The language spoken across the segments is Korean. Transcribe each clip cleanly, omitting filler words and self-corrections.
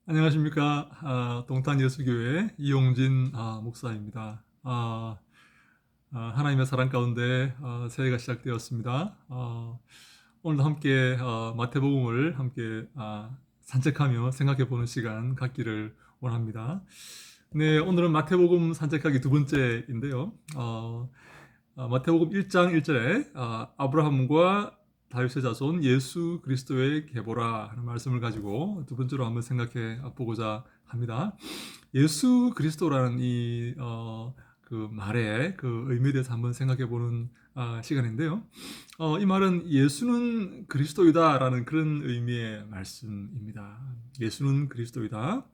안녕하십니까. 동탄예수교회 이용진 목사입니다. 하나님의 사랑 가운데 새해가 시작되었습니다. 오늘도 함께 마태복음을 함께 산책하며 생각해 보는 시간 갖기를 원합니다. 네, 오늘은 마태복음 산책하기 두 번째인데요. 마태복음 1장 1절에 아브라함과 다윗의 자손 예수 그리스도의 계보라 하는 말씀을 가지고 두 번째로 한번 생각해 보고자 합니다. 예수 그리스도라는 그 말의 그 의미에 대해서 한번 생각해 보는 시간인데요. 이 말은 예수는 그리스도이다라는 그런 의미의 말씀입니다. 예수는 그리스도이다.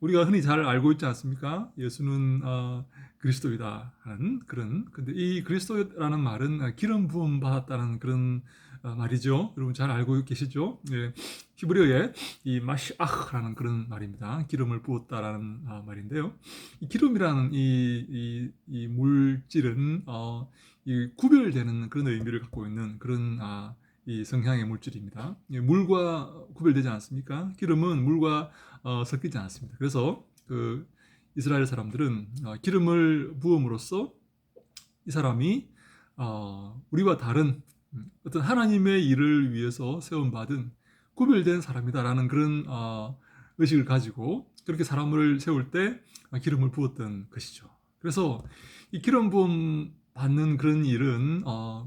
우리가 흔히 잘 알고 있지 않습니까? 예수는 그리스도이다 하는 그런. 근데 이 그리스도라는 말은 기름 부음 받았다는 그런 말이죠. 여러분 잘 알고 계시죠? 예. 히브리어에 이 마시아흐라는 그런 말입니다. 기름을 부었다라는 말인데요. 이 기름이라는 이 물질은 이 구별되는 그런 의미를 갖고 있는 그런 이 성향의 물질입니다. 물과 구별되지 않습니까? 기름은 물과 섞이지 않습니다. 그래서 그 이스라엘 사람들은 기름을 부음으로써 이 사람이 우리와 다른 어떤 하나님의 일을 위해서 세움받은 구별된 사람이다라는 그런 의식을 가지고 그렇게 사람을 세울 때 기름을 부었던 것이죠. 그래서 이 기름 부음 받는 그런 일은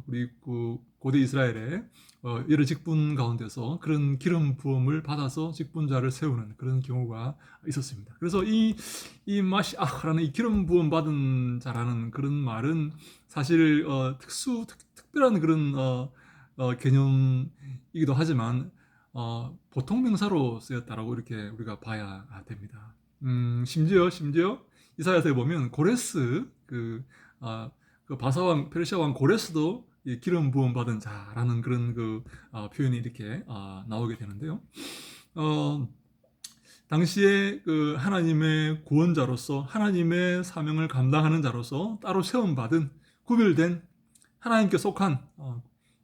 우리 그 고대 이스라엘의 여러 직분 가운데서 그런 기름 부음을 받아서 직분자를 세우는 그런 경우가 있었습니다. 그래서 이 마시아라는 이 기름 부음 받은 자라는 그런 말은 사실 특별한 그런 개념이기도 하지만 보통 명사로 쓰였다라고 이렇게 우리가 봐야 됩니다. 심지어 이사야서에 보면 고레스 그 바사왕 페르시아 왕 고레스도 기름 부음 받은 자라는 그런 그 표현이 이렇게 나오게 되는데요. 당시에 그 하나님의 구원자로서 하나님의 사명을 감당하는 자로서 따로 세움 받은 구별된 하나님께 속한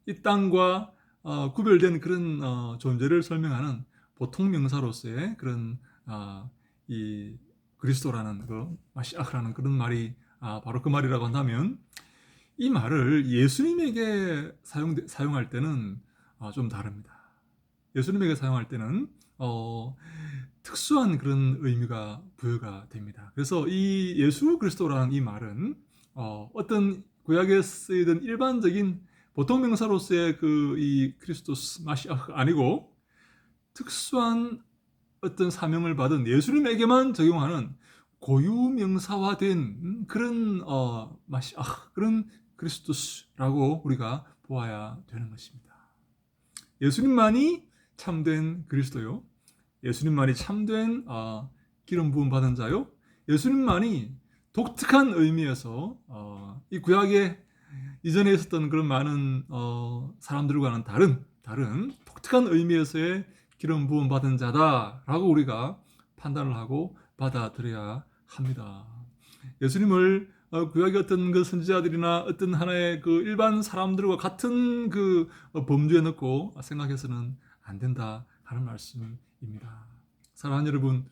이 땅과 구별된 그런 존재를 설명하는 보통 명사로서의 그런 이 그리스도라는 그 마시아흐라는 그런 말이 바로 그 말이라고 한다면 이 말을 예수님에게 사용할 때는 좀 다릅니다. 예수님에게 사용할 때는 특수한 그런 의미가 부여가 됩니다. 그래서 이 예수 그리스도라는 이 말은 어떤 구약에 쓰이던 일반적인 보통 명사로서의 그 이 크리스토스 마시아가 아니고 특수한 어떤 사명을 받은 예수님에게만 적용하는 고유 명사화된 그런 마시아 그런 그리스도스라고 우리가 보아야 되는 것입니다. 예수님만이 참된 그리스도요. 예수님만이 참된 기름 부음 받은 자요. 예수님만이 독특한 의미에서 이 구약에 이전에 있었던 그런 많은 사람들과는 다른 독특한 의미에서의 기름 부음 받은 자다라고 우리가 판단을 하고 받아들여야 합니다. 예수님을 구약의 어떤 그 선지자들이나 어떤 하나의 그 일반 사람들과 같은 그 범주에 넣고 생각해서는 안 된다 하는 말씀입니다. 사랑하는 여러분,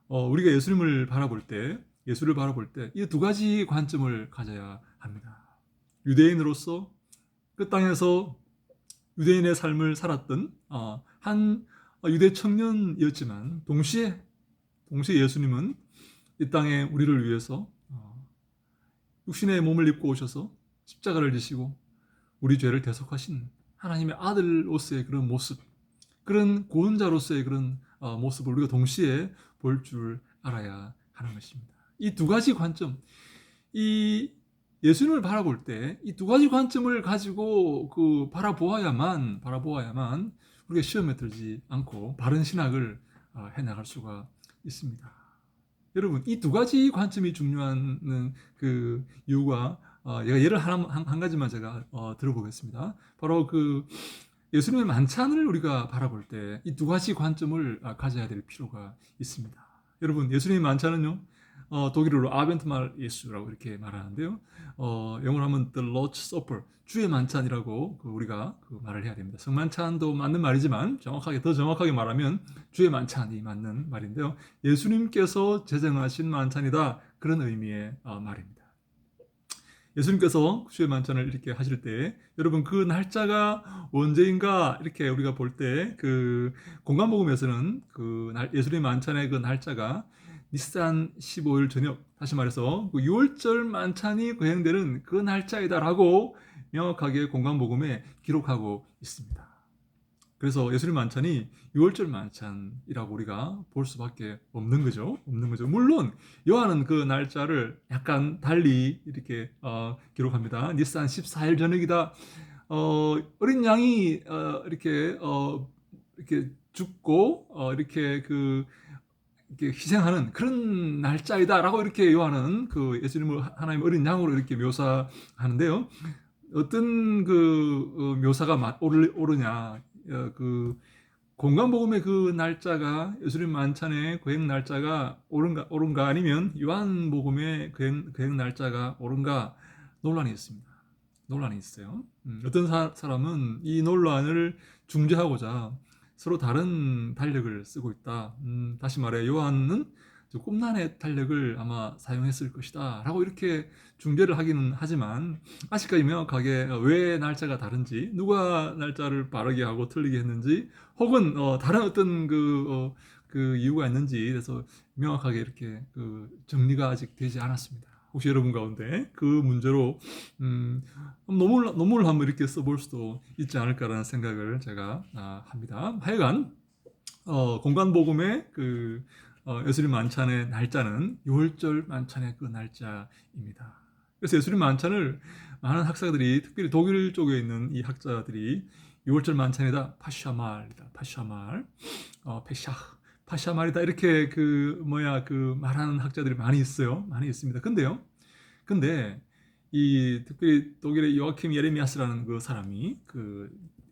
우리가 예수를 바라볼 때 이 두 가지 관점을 가져야 합니다. 유대인으로서 그 땅에서 유대인의 삶을 살았던 한 유대 청년이었지만 동시에 예수님은 이 땅에 우리를 위해서 육신의 몸을 입고 오셔서 십자가를 지시고 우리 죄를 대속하신 하나님의 아들로서의 그런 모습, 그런 구원자로서의 그런 모습을 우리가 동시에 볼 줄 알아야 하는 것입니다. 이 두 가지 관점, 이 예수님을 바라볼 때 이 두 가지 관점을 가지고 그 바라보아야만 우리가 시험에 들지 않고 바른 신학을 해나갈 수가 있습니다. 여러분, 이 두 가지 관점이 중요한 그 이유가 제가 예를 한 가지만 제가 들어보겠습니다. 바로 그 예수님의 만찬을 우리가 바라볼 때 이 두 가지 관점을 가져야 될 필요가 있습니다. 여러분, 예수님의 만찬은요, 독일어로 아벤트말 예수라고 이렇게 말하는데요. 영어로 하면 The Lord's Supper, 주의 만찬이라고 우리가 말을 해야 됩니다. 성만찬도 맞는 말이지만 더 정확하게 말하면 주의 만찬이 맞는 말인데요. 예수님께서 제정하신 만찬이다, 그런 의미의 말입니다. 예수님께서 주의 만찬을 이렇게 하실 때, 여러분 그 날짜가 언제인가 이렇게 우리가 볼 때 그 공관복음에서는 예수님 만찬의 그 날짜가 니산 15일 저녁, 다시 말해서 그 6월절 만찬이 거행되는 그 날짜이다라고 명확하게 공관복음에 기록하고 있습니다. 그래서 예수님 만찬이 6월절 만찬이라고 우리가 볼 수밖에 없는 거죠. 물론 요한은 그 날짜를 약간 달리 이렇게 기록합니다. 니산 14일 저녁이다. 어린 양이 이렇게 죽고 이렇게 희생하는 그런 날짜이다라고 이렇게 요한은 예수님을 하나님의 어린 양으로 이렇게 묘사하는데요. 어떤 묘사가 옳으냐? 공관복음의 그 날짜가, 예수님 만찬의 거행 날짜가 옳은가 아니면 요한복음의 거행 날짜가 옳은가, 논란이 있습니다. 논란이 있어요. 어떤 사람은 이 논란을 중재하고자 서로 다른 달력을 쓰고 있다. 다시 말해 요한은 꿈난의 달력을 아마 사용했을 것이다 라고 이렇게 중재를 하기는 하지만, 아직까지 명확하게 왜 날짜가 다른지, 누가 날짜를 바르게 하고 틀리게 했는지, 혹은 다른 어떤 이유가 있는지 그래서 명확하게 이렇게 정리가 아직 되지 않았습니다. 혹시 여러분 가운데 그 문제로 논문을 한번 이렇게 써볼 수도 있지 않을까라는 생각을 제가 합니다. 하여간 공관복음의 예수님 만찬의 날짜는 6월절 만찬의 그 날짜입니다. 그래서 예수님 만찬을 많은 학자들이, 특별히 독일 쪽에 있는 이 학자들이 6월절 만찬이다, 파샤말이다, 파샤말이다 이렇게 말하는 학자들이 많이 있어요. 많이 있습니다. 근데 특별히 독일의 요아킴 예레미야스라는 그 사람이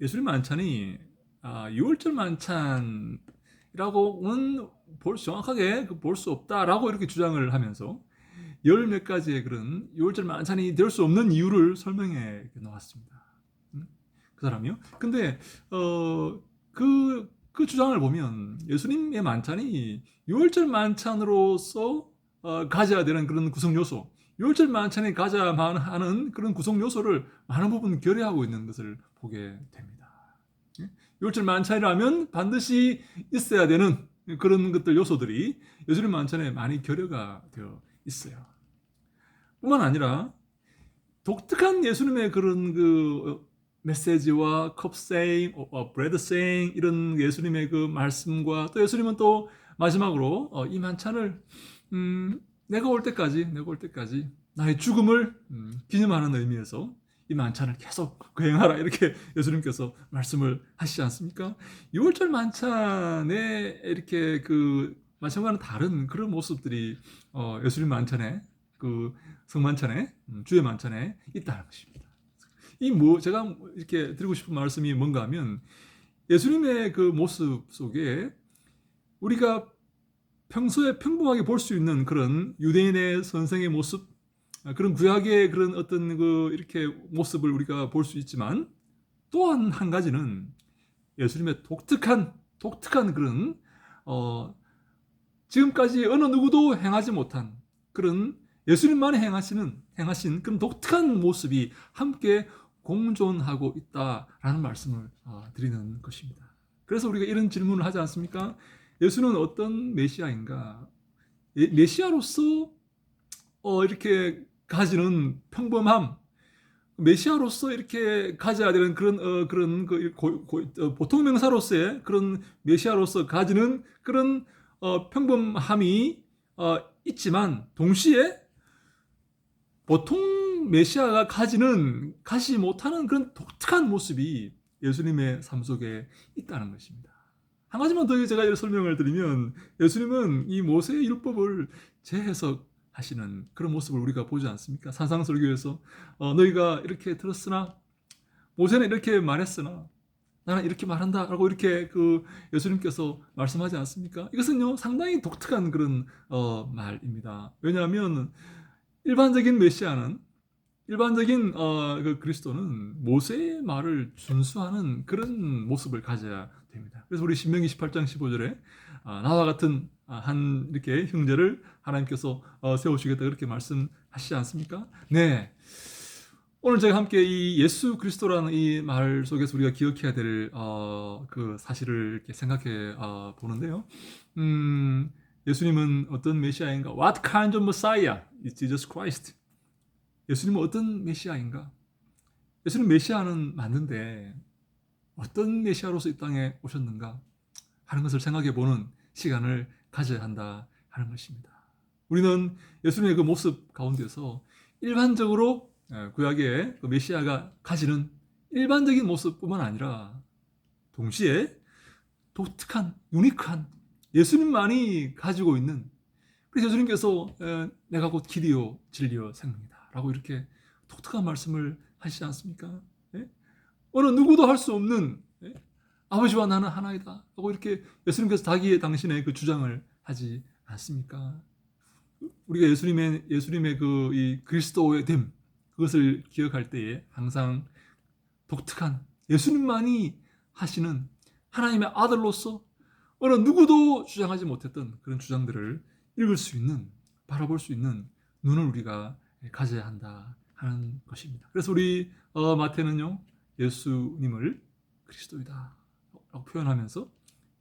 예수님 만찬이 6월절 만찬이라고는 정확하게 볼 수 없다라고 이렇게 주장을 하면서 열 몇 가지의 그런 6월절 만찬이 될 수 없는 이유를 설명해 놓았습니다. 그 사람이요. 근데 그 주장을 보면 예수님의 만찬이 6월절 만찬으로서 가져야 되는 그런 구성 요소, 6월절 만찬에 가져야만 하는 그런 구성 요소를 많은 부분 결여하고 있는 것을 보게 됩니다. 6월절 만찬이라면 반드시 있어야 되는 그런 것들, 요소들이 예수님 만찬에 많이 결여가 되어 있어요. 뿐만 아니라 독특한 예수님의 그런 메시지와 컵 세잉, 브레드 세잉, 이런 예수님의 그 말씀과, 또 예수님은 또 마지막으로 이 만찬을 내가 올 때까지 나의 죽음을 기념하는 의미에서 이 만찬을 계속 거행하라, 이렇게 예수님께서 말씀을 하시지 않습니까? 6월절 만찬에 이렇게 만찬과는 다른 그런 모습들이 예수님 만찬에, 성만찬에, 주의 만찬에 있다는 것입니다. 제가 이렇게 드리고 싶은 말씀이 뭔가 하면, 예수님의 그 모습 속에 우리가 평소에 평범하게 볼 수 있는 그런 유대인의 선생의 모습, 그런 구약의 그런 어떤 이렇게 모습을 우리가 볼 수 있지만, 또한 한 가지는 예수님의 독특한 그런 지금까지 어느 누구도 행하지 못한 그런 예수님만이 행하신 그런 독특한 모습이 함께 공존하고 있다라는 말씀을 드리는 것입니다. 그래서 우리가 이런 질문을 하지 않습니까? 예수는 어떤 메시아인가? 메시아로서 이렇게 가지는 평범함, 메시아로서 이렇게 가져야 되는 그런 보통 명사로서의 그런 메시아로서 가지는 그런 평범함이 있지만, 동시에 보통 메시아가 가지 못하는 그런 독특한 모습이 예수님의 삶 속에 있다는 것입니다. 한 가지만 더 제가 설명을 드리면, 예수님은 이 모세의 율법을 재해석하시는 그런 모습을 우리가 보지 않습니까? 산상설교에서 너희가 이렇게 들었으나, 모세는 이렇게 말했으나, 나는 이렇게 말한다 라고 이렇게 그 예수님께서 말씀하지 않습니까? 이것은요 상당히 독특한 그런 말입니다. 왜냐하면 일반적인 메시아는 일반적인 그 그리스도는 모세의 말을 준수하는 그런 모습을 가져야 됩니다. 그래서 우리 신명기 18장 15절에 나와 같은 한 이렇게 형제를 하나님께서 세우시겠다 그렇게 말씀하시지 않습니까? 네. 오늘 제가 함께 이 예수 그리스도라는 이 말 속에서 우리가 기억해야 될 그 사실을 이렇게 생각해 보는데요. 예수님은 어떤 메시아인가? What kind of Messiah is Jesus Christ? 예수님은 어떤 메시아인가? 예수님 메시아는 맞는데 어떤 메시아로서 이 땅에 오셨는가 하는 것을 생각해 보는 시간을 가져야 한다 하는 것입니다. 우리는 예수님의 그 모습 가운데서 일반적으로 구약의 그 메시아가 가지는 일반적인 모습뿐만 아니라 동시에 독특한, 유니크한 예수님만이 가지고 있는, 그래서 예수님께서 내가 곧 길이요 진리요 생명이다 라고 이렇게 독특한 말씀을 하시지 않습니까? 예? 어느 누구도 할 수 없는, 예? 아버지와 나는 하나이다 라고 이렇게 예수님께서 당신의 그 주장을 하지 않습니까? 우리가 예수님의 그 이 그리스도의 됨, 그것을 기억할 때에 항상 독특한 예수님만이 하시는 하나님의 아들로서 어느 누구도 주장하지 못했던 그런 주장들을 읽을 수 있는, 바라볼 수 있는 눈을 우리가 가져야 한다 하는 것입니다. 그래서 우리 마태는요 예수님을 그리스도이다 라고 표현하면서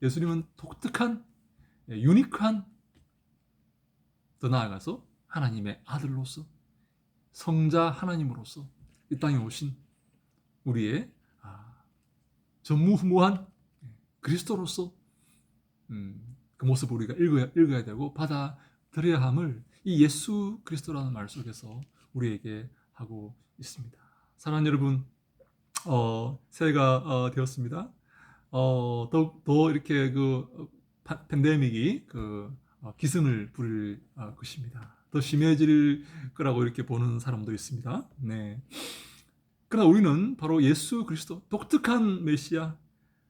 예수님은 독특한, 유니크한, 더 나아가서 하나님의 아들로서 성자 하나님으로서 이 땅에 오신 우리의 전무후무한 그리스도로서 그 모습을 우리가 읽어야 되고 받아들여야 함을 이 예수 그리스도라는 말 속에서 우리에게 하고 있습니다. 사랑하는 여러분, 새해가 되었습니다. 더 이렇게 그 팬데믹이 기승을 부릴 것입니다. 더 심해질 거라고 이렇게 보는 사람도 있습니다. 네. 그러나 우리는 바로 예수 그리스도, 독특한 메시아,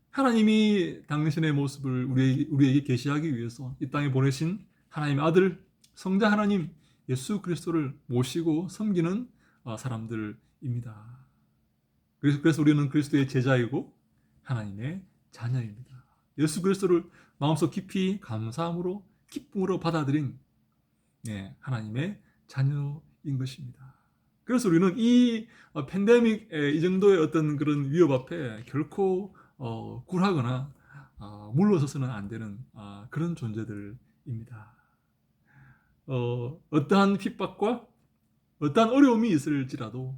하나님이 당신의 모습을 우리에게 계시하기 위해서 이 땅에 보내신 하나님의 아들, 성자 하나님 예수 그리스도를 모시고 섬기는 사람들입니다. 그래서 우리는 그리스도의 제자이고 하나님의 자녀입니다. 예수 그리스도를 마음속 깊이 감사함으로 기쁨으로 받아들인 하나님의 자녀인 것입니다. 그래서 우리는 이 팬데믹 이 정도의 어떤 그런 위협 앞에 결코 굴하거나 물러서서는 안 되는 그런 존재들입니다. 어떠한 핍박과 어떠한 어려움이 있을지라도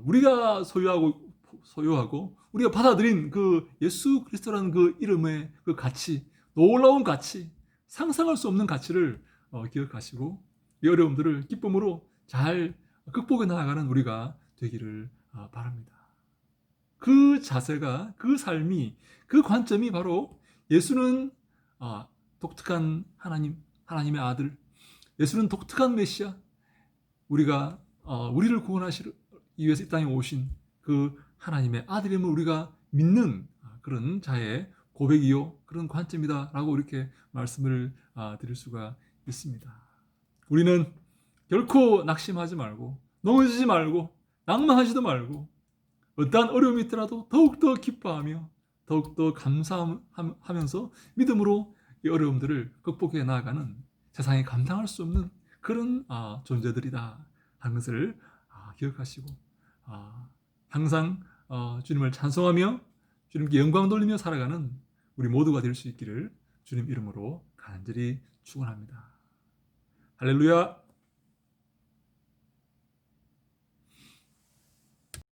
우리가 소유하고 우리가 받아들인 그 예수 그리스도라는 그 이름의 그 가치, 놀라운 가치, 상상할 수 없는 가치를 기억하시고 이 어려움들을 기쁨으로 잘 극복해 나아가는 우리가 되기를 바랍니다. 그 자세가, 그 삶이, 그 관점이 바로 예수는 독특한 하나님의 아들, 예수는 독특한 메시아, 우리를 구원하시기 위해서 이 땅에 오신 그 하나님의 아들임을 우리가 믿는 그런 자의 고백이요, 그런 관점이다라고 이렇게 말씀을 드릴 수가 있습니다. 우리는 결코 낙심하지 말고 넘어지지 말고 낭만하지도 말고 어떠한 어려움이 있더라도 더욱더 기뻐하며 더욱더 감사하면서 믿음으로 이 어려움들을 극복해 나아가는 세상에 감당할 수 없는 그런 존재들이다 하는 것을 기억하시고 항상 주님을 찬송하며 주님께 영광 돌리며 살아가는 우리 모두가 될 수 있기를 주님 이름으로 간절히 축원합니다. 할렐루야.